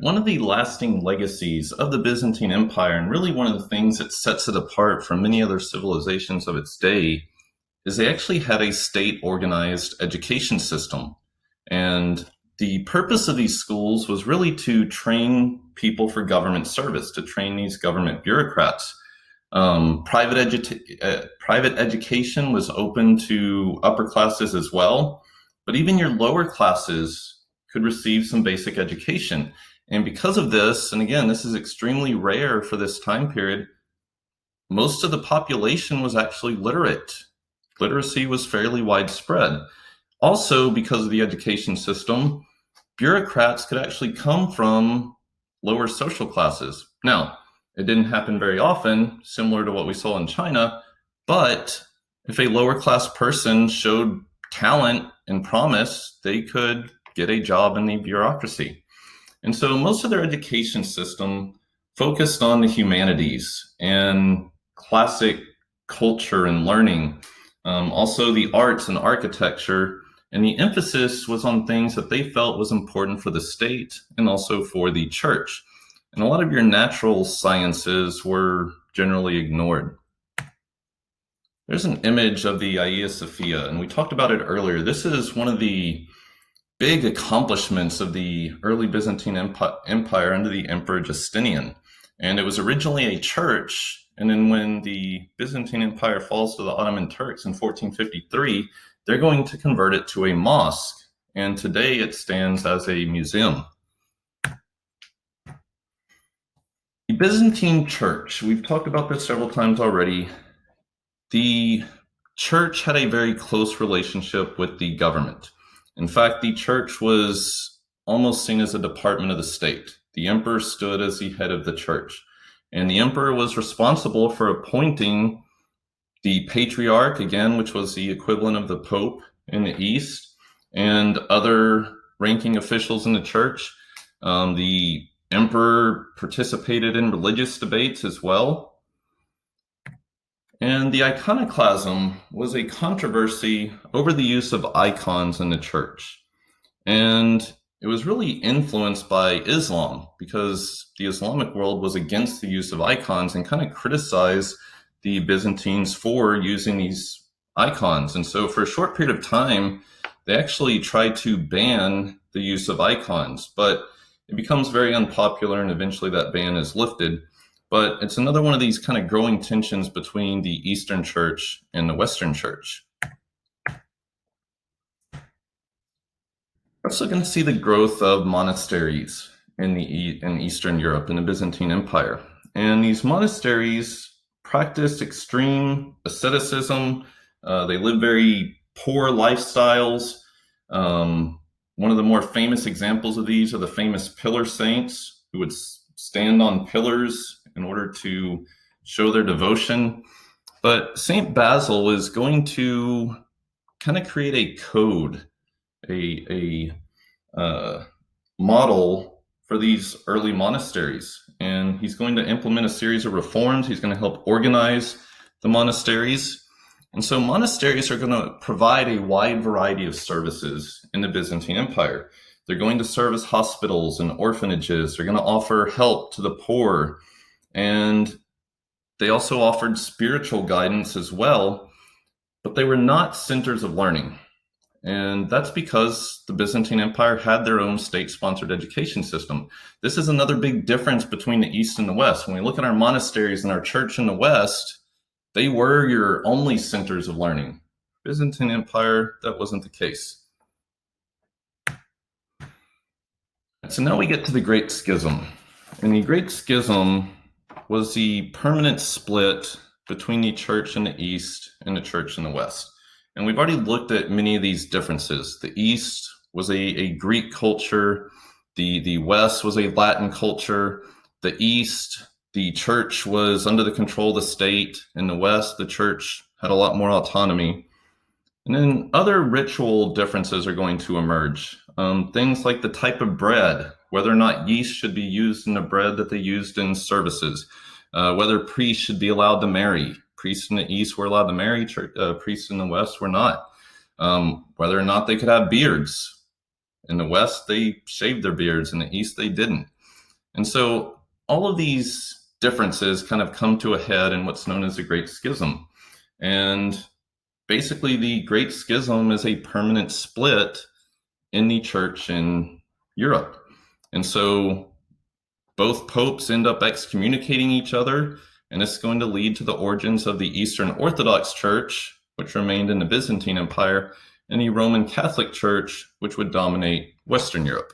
one of the lasting legacies of the Byzantine Empire, and really one of the things that sets it apart from many other civilizations of its day, is they actually had a state-organized education system. And the purpose of these schools was really to train people for government service, to train these government bureaucrats. Private education was open to upper classes as well, but even your lower classes could receive some basic education. And because of this, and again, this is extremely rare for this time period, most of the population was actually literate. Literacy was fairly widespread. Also, because of the education system, bureaucrats could actually come from lower social classes. Now, it didn't happen very often, similar to what we saw in China, but if a lower class person showed talent and promise, they could get a job in the bureaucracy. And so most of their education system focused on the humanities and classic culture and learning, also the arts and architecture, and the emphasis was on things that they felt was important for the state and also for the church. And a lot of your natural sciences were generally ignored. There's an image of the Hagia Sophia, and we talked about it earlier. This is one of the big accomplishments of the early Byzantine Empire under the Emperor Justinian. And it was originally a church, and then when the Byzantine Empire falls to the Ottoman Turks in 1453, they're going to convert it to a mosque, and today it stands as a museum. The Byzantine Church, we've talked about this several times already. The church had a very close relationship with the government. In fact, the church was almost seen as a department of the state. The emperor stood as the head of the church, and the emperor was responsible for appointing the patriarch, again, which was the equivalent of the pope in the East, and other ranking officials in the church. The emperor participated in religious debates as well. And the iconoclasm was a controversy over the use of icons in the church. And it was really influenced by Islam, because the Islamic world was against the use of icons and kind of criticized the Byzantines for using these icons. And so for a short period of time, they actually tried to ban the use of icons, but it becomes very unpopular, and eventually that ban is lifted. But it's another one of these kind of growing tensions between the Eastern Church and the Western Church. We're also going to see the growth of monasteries in Eastern Europe, in the Byzantine Empire. And these monasteries practiced extreme asceticism. They lived very poor lifestyles. One of the more famous examples of these are the famous pillar saints, who would stand on pillars in order to show their devotion. But Saint Basil was going to kind of create a code, a model for these early monasteries. And he's going to implement a series of reforms. He's going to help organize the monasteries. And so monasteries are going to provide a wide variety of services in the Byzantine Empire. They're going to serve as hospitals and orphanages. They're going to offer help to the poor. And they also offered spiritual guidance as well, but they were not centers of learning. And that's because the Byzantine Empire had their own state-sponsored education system. This is another big difference between the East and the West. When we look at our monasteries and our church in the West, they were your only centers of learning. Byzantine Empire, that wasn't the case. So now we get to the Great Schism. And the Great Schism was the permanent split between the church in the East and the church in the West. And we've already looked at many of these differences. The East was a Greek culture. The West was a Latin culture. The East, the church was under the control of the state. In the West, the church had a lot more autonomy. And then other ritual differences are going to emerge. Things like the type of bread, whether or not yeast should be used in the bread that they used in services, whether priests should be allowed to marry. Priests in the East were allowed to marry, priests in the West were not. Whether or not they could have beards. In the West, they shaved their beards. In the East, they didn't. And so all of these differences kind of come to a head in what's known as the Great Schism. And basically, the Great Schism is a permanent split in the church in Europe. And so both popes end up excommunicating each other, and it's going to lead to the origins of the Eastern Orthodox Church, which remained in the Byzantine Empire, and the Roman Catholic Church, which would dominate Western Europe.